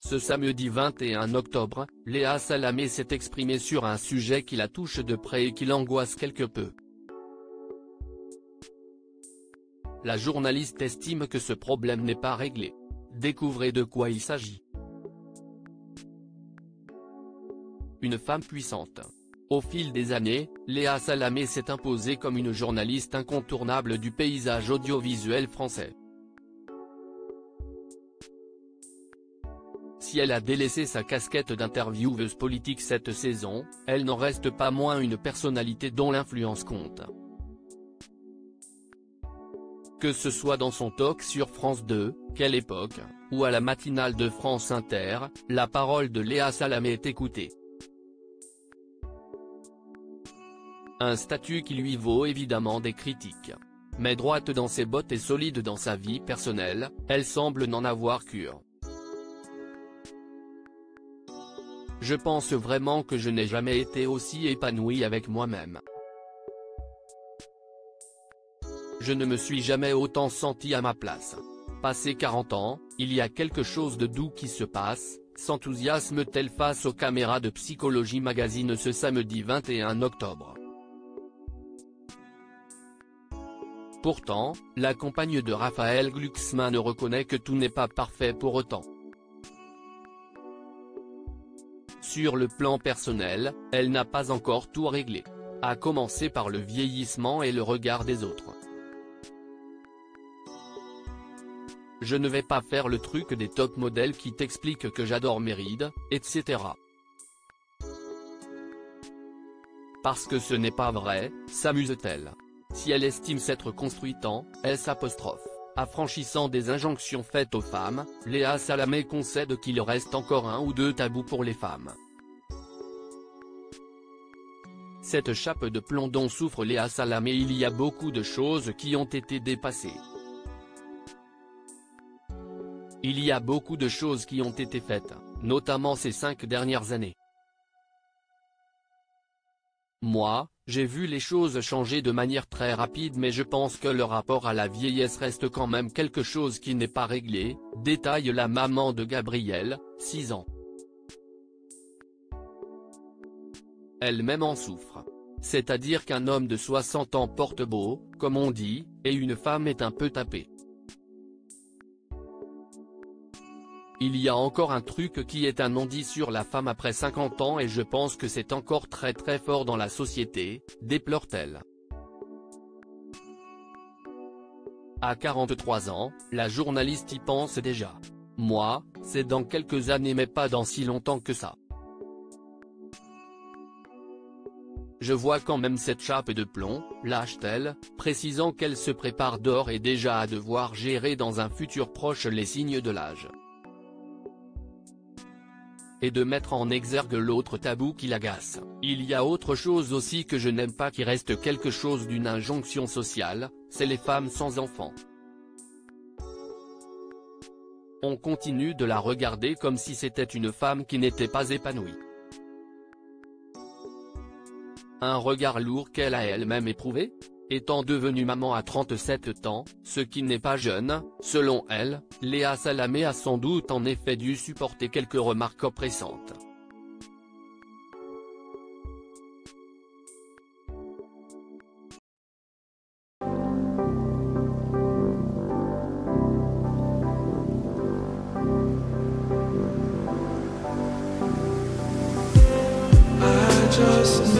Ce samedi 21 octobre, Léa Salamé s'est exprimée sur un sujet qui la touche de près et qui l'angoisse quelque peu. La journaliste estime que ce problème n'est pas réglé. Découvrez de quoi il s'agit. Une femme puissante. Au fil des années, Léa Salamé s'est imposée comme une journaliste incontournable du paysage audiovisuel français. Si elle a délaissé sa casquette d'intervieweuse politique cette saison, elle n'en reste pas moins une personnalité dont l'influence compte. Que ce soit dans son talk sur France 2, Quelle époque, ou à la matinale de France Inter, la parole de Léa Salamé est écoutée. Un statut qui lui vaut évidemment des critiques. Mais droite dans ses bottes et solide dans sa vie personnelle, elle semble n'en avoir cure. Je pense vraiment que je n'ai jamais été aussi épanouie avec moi-même. Je ne me suis jamais autant sentie à ma place. Passé 40 ans, il y a quelque chose de doux qui se passe, s'enthousiasme-t-elle face aux caméras de Psychologie Magazine ce samedi 21 octobre. Pourtant, la compagne de Raphaël Glucksmann reconnaît que tout n'est pas parfait pour autant. Sur le plan personnel, elle n'a pas encore tout réglé. À commencer par le vieillissement et le regard des autres. Je ne vais pas faire le truc des top modèles qui t'expliquent que j'adore mes rides, etc. Parce que ce n'est pas vrai, s'amuse-t-elle. Si elle estime s'être construite en S', affranchissant des injonctions faites aux femmes, Léa Salamé concède qu'il reste encore un ou deux tabous pour les femmes. Cette chape de plomb dont souffre Léa Salamé, il y a beaucoup de choses qui ont été dépassées. Il y a beaucoup de choses qui ont été faites, notamment ces 5 dernières années. Moi, j'ai vu les choses changer de manière très rapide, mais je pense que le rapport à la vieillesse reste quand même quelque chose qui n'est pas réglé, détaille la maman de Gabriel, 6 ans. Elle-même en souffre. C'est-à-dire qu'un homme de 60 ans porte beau, comme on dit, et une femme est un peu tapée. Il y a encore un truc qui est un non-dit sur la femme après 50 ans et je pense que c'est encore très fort dans la société, déplore-t-elle. À 43 ans, la journaliste y pense déjà. Moi, c'est dans quelques années mais pas dans si longtemps que ça. Je vois quand même cette chape de plomb, lâche-t-elle, précisant qu'elle se prépare d'ores et déjà à devoir gérer dans un futur proche les signes de l'âge. Et de mettre en exergue l'autre tabou qui l'agace. Il y a autre chose aussi que je n'aime pas qui reste quelque chose d'une injonction sociale, c'est les femmes sans enfants. On continue de la regarder comme si c'était une femme qui n'était pas épanouie. Un regard lourd qu'elle a elle-même éprouvé. Étant devenue maman à 37 ans, ce qui n'est pas jeune, selon elle, Léa Salamé a sans doute en effet dû supporter quelques remarques oppressantes. I just